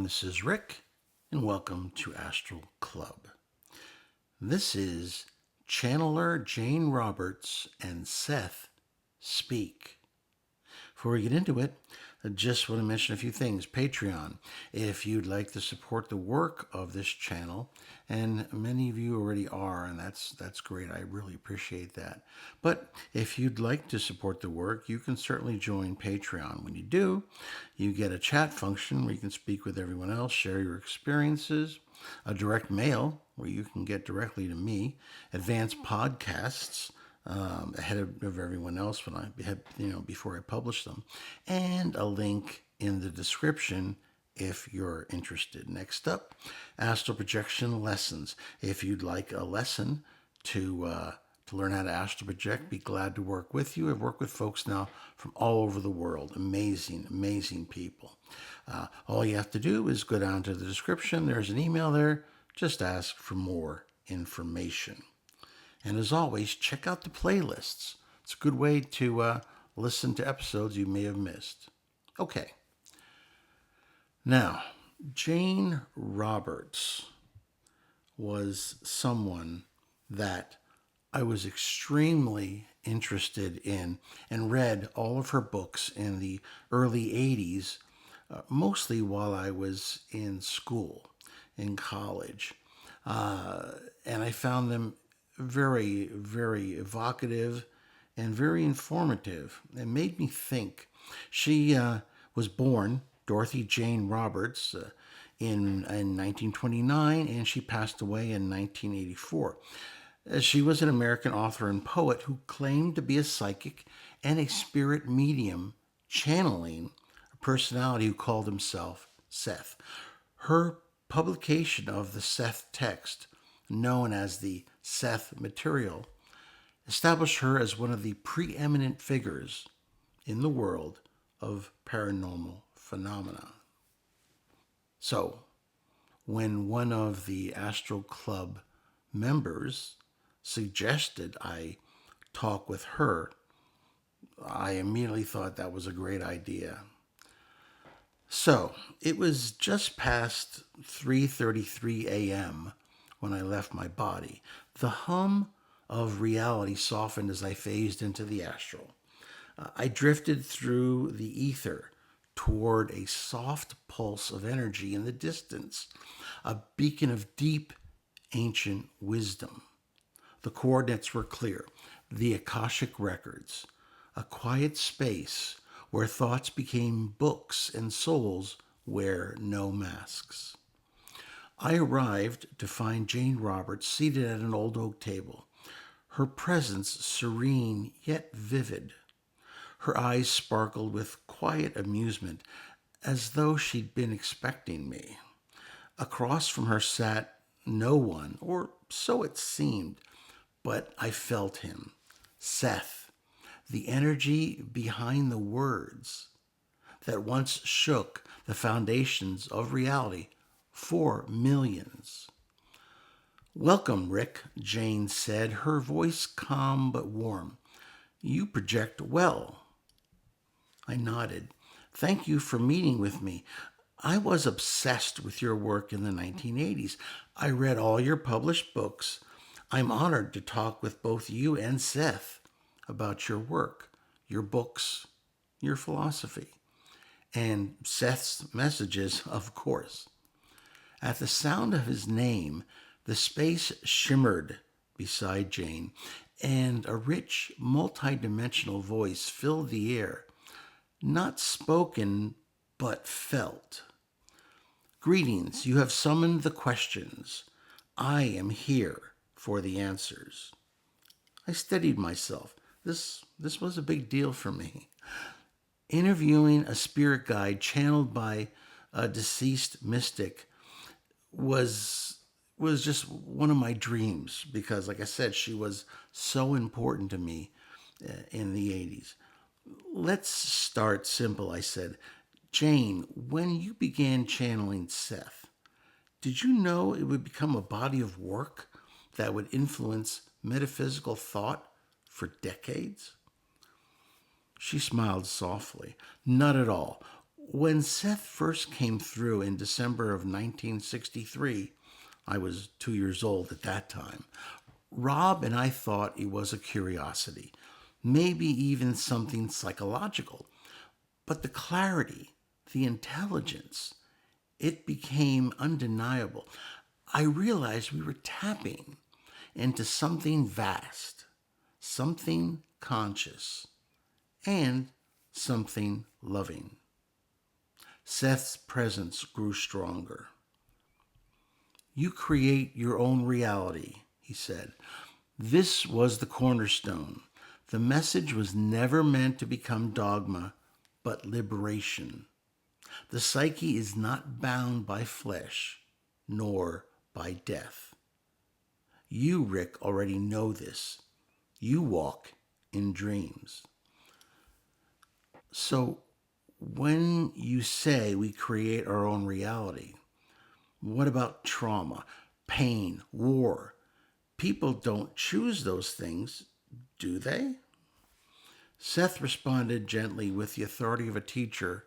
This is Rick, and welcome to Astral Club. This is Channeler Jane Roberts and Seth Speak. Before we get into it, I just want to mention a few things. Patreon, if you'd like to support the work of this channel, and many of you already are, and that's great. I really appreciate that. But if you'd like to support the work, you can certainly join Patreon. When you do, you get a chat function where you can speak with everyone else, share your experiences, a direct mail where you can get directly to me, advanced podcasts, ahead of everyone else when I had, before I publish them, and a link in the description if you're interested. Next up, astral projection lessons. If you'd like a lesson to learn how to astral project, be glad to work with you. I've worked with folks now from all over the world. Amazing people. All you have to do is go down to the description. There's an email there. Just ask for more information. And as always, check out the playlists. It's a good way to listen to episodes you may have missed. Okay. Now, Jane Roberts was someone that I was extremely interested in and read all of her books in the early 80s, mostly while I was in school, in college. And I found them very, very evocative and very informative. It made me think. She was born Dorothy Jane Roberts in 1929, and she passed away in 1984. She was an American author and poet who claimed to be a psychic and a spirit medium, channeling a personality who called himself Seth. Her publication of the Seth text, known as the Seth material, established her as one of the preeminent figures in the world of paranormal phenomena. So, when one of the Astral Club members suggested I talk with her, I immediately thought that was a great idea. So, it was just past 3:33 a.m. when I left my body. The hum of reality softened as I phased into the astral. I drifted through the ether toward a soft pulse of energy in the distance, a beacon of deep, ancient wisdom. The coordinates were clear, the Akashic records, a quiet space where thoughts became books and souls wear no masks. I arrived to find Jane Roberts seated at an old oak table, her presence serene yet vivid. Her eyes sparkled with quiet amusement, as though she'd been expecting me. Across from her sat no one, or so it seemed, but I felt him, Seth, the energy behind the words that once shook the foundations of reality for millions. "Welcome, Rick," Jane said, her voice calm but warm. "You project well." I nodded. "Thank you for meeting with me. I was obsessed with your work in the 1980s. I read all your published books. I'm honored to talk with both you and Seth about your work, your books, your philosophy, and Seth's messages, of course." At the sound of his name, the space shimmered beside Jane, and a rich, multidimensional voice filled the air, not spoken, but felt. "Greetings, you have summoned the questions. I am here for the answers." I steadied myself. This was a big deal for me. Interviewing a spirit guide channeled by a deceased mystic was just one of my dreams because, like I said, she was so important to me in the 80s. "Let's start simple," I said. "Jane, when you began channeling Seth, did you know it would become a body of work that would influence metaphysical thought for decades?" She smiled softly. "Not at all. When Seth first came through in December of 1963, I was 2 years old at that time. Rob and I thought it was a curiosity, maybe even something psychological. But the clarity, the intelligence, it became undeniable. I realized we were tapping into something vast, something conscious, and something loving. Seth's presence grew stronger. You create your own reality, he said. This was the cornerstone. The message was never meant to become dogma, but liberation. The psyche is not bound by flesh, nor by death. You, Rick, already know this. You walk in dreams. So, when you say we create our own reality, what about trauma, pain, war? People don't choose those things, do they? Seth responded gently with the authority of a teacher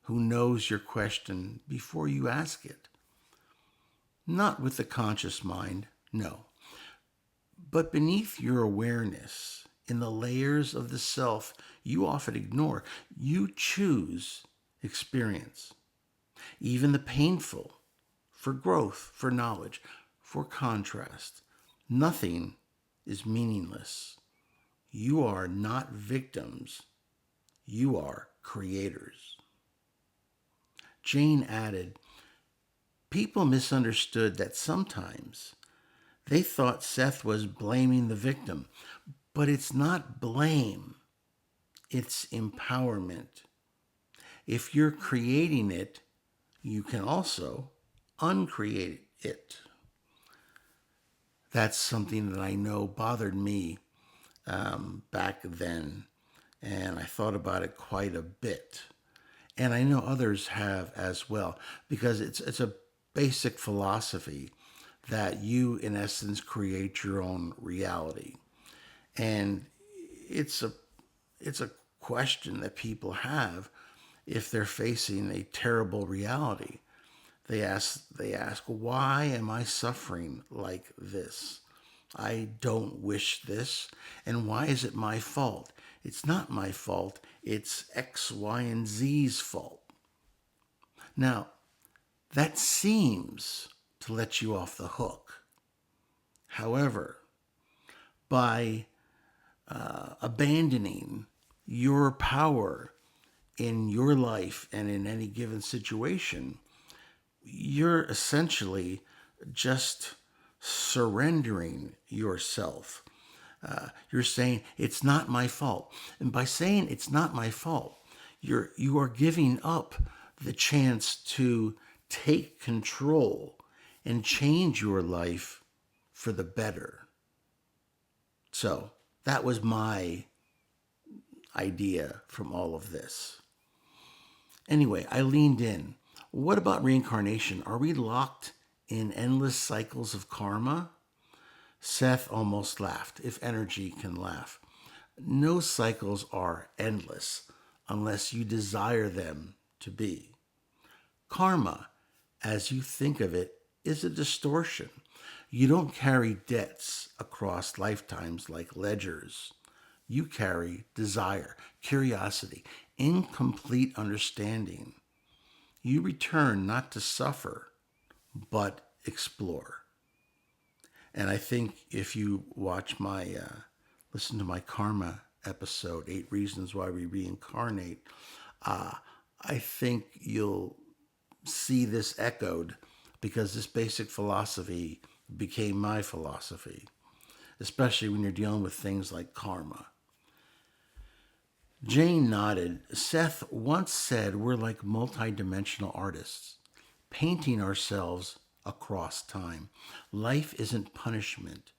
who knows your question before you ask it. Not with the conscious mind, no. But beneath your awareness, in the layers of the self you often ignore, you choose experience, even the painful, for growth, for knowledge, for contrast. Nothing is meaningless. You are not victims. You are creators. Jane added, people misunderstood that sometimes. They thought Seth was blaming the victim, but it's not blame. It's empowerment. If you're creating it, you can also uncreate it. That's something that I know bothered me back then, and I thought about it quite a bit. And I know others have as well, because it's a basic philosophy that you, in essence, create your own reality. And it's a question that people have if they're facing a terrible reality. They ask, why am I suffering like this? I don't wish this, and why is it my fault? It's not my fault. It's X, Y, and Z's fault. Now, that seems to let you off the hook. However, by abandoning your power in your life and in any given situation, you're essentially just surrendering yourself. You're saying, it's not my fault. And by saying it's not my fault, you are giving up the chance to take control and change your life for the better. So that was my idea from all of this. Anyway, I leaned in. What about reincarnation? Are we locked in endless cycles of karma? Seth almost laughed, if energy can laugh. No cycles are endless unless you desire them to be. Karma, as you think of it, is a distortion. You don't carry debts across lifetimes like ledgers. You carry desire, curiosity, incomplete understanding. You return not to suffer, but explore. And I think if you watch listen to my karma episode, 8 Reasons Why We Reincarnate, I think you'll see this echoed, because this basic philosophy became my philosophy, especially when you're dealing with things like karma. Jane nodded. Seth once said we're like multidimensional artists, painting ourselves across time. Life isn't punishment.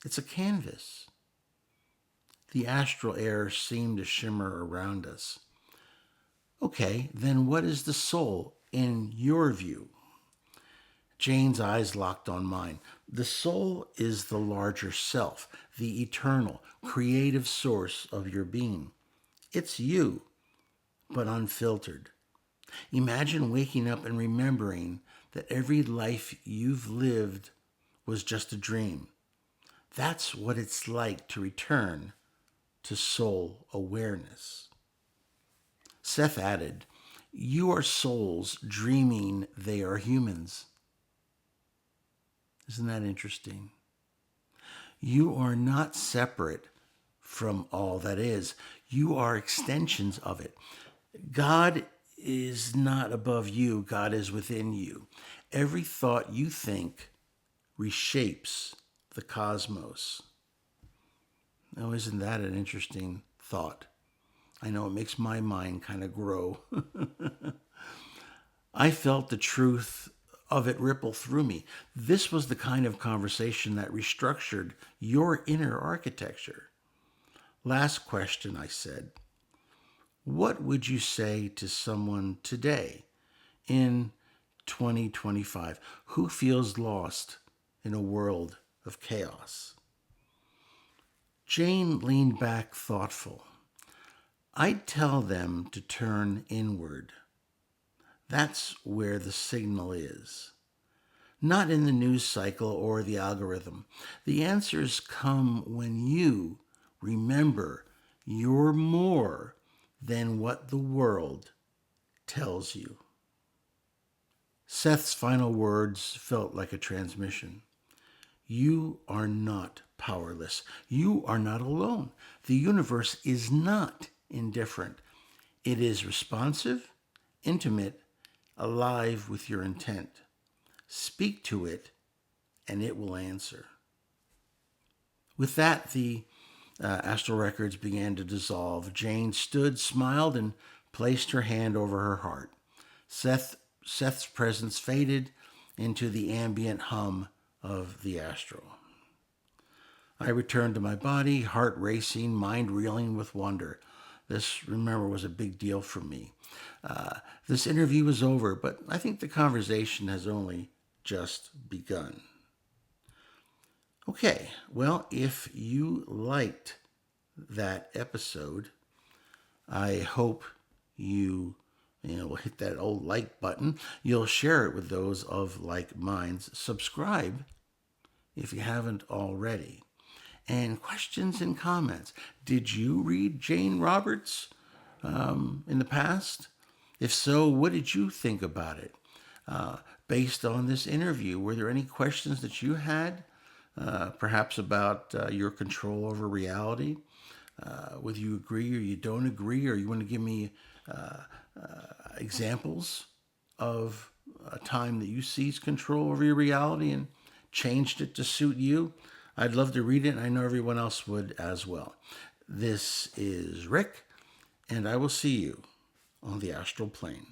It's a canvas. The astral air seemed to shimmer around us. Okay, then what is the soul in your view? Jane's eyes locked on mine. The soul is the larger self, the eternal, creative source of your being. It's you, but unfiltered. Imagine waking up and remembering that every life you've lived was just a dream. That's what it's like to return to soul awareness. Seth added, "You are souls dreaming they are humans." Isn't that interesting? You are not separate from all that is. You are extensions of it. God is not above you, God is within you. Every thought you think reshapes the cosmos. Now, isn't that an interesting thought? I know it makes my mind kind of grow. I felt the truth of it ripple through me. This was the kind of conversation that restructured your inner architecture. Last question, I said. What would you say to someone today in 2025 who feels lost in a world of chaos? Jane leaned back thoughtful. I'd tell them to turn inward. That's where the signal is. Not in the news cycle or the algorithm. The answers come when you remember you're more than what the world tells you. Seth's final words felt like a transmission. You are not powerless. You are not alone. The universe is not indifferent. It is responsive, intimate, alive with your intent. Speak to it, and it will answer. With that, the astral records began to dissolve. Jane stood, smiled, and placed her hand over her heart. Seth's presence faded into the ambient hum of the astral. I returned to my body, heart racing, mind reeling with wonder. This, remember, was a big deal for me. This interview was over, but I think the conversation has only just begun. Okay, well, if you liked that episode, I hope you will hit that old like button. You'll share it with those of like minds. Subscribe if you haven't already. And questions and comments. Did you read Jane Roberts in the past? If so, what did you think about it? Based on this interview, were there any questions that you had? Perhaps about your control over reality? Whether you agree or you don't agree, or you want to give me examples of a time that you seized control over your reality and changed it to suit you? I'd love to read it, and I know everyone else would as well. This is Rick, and I will see you on the astral plane.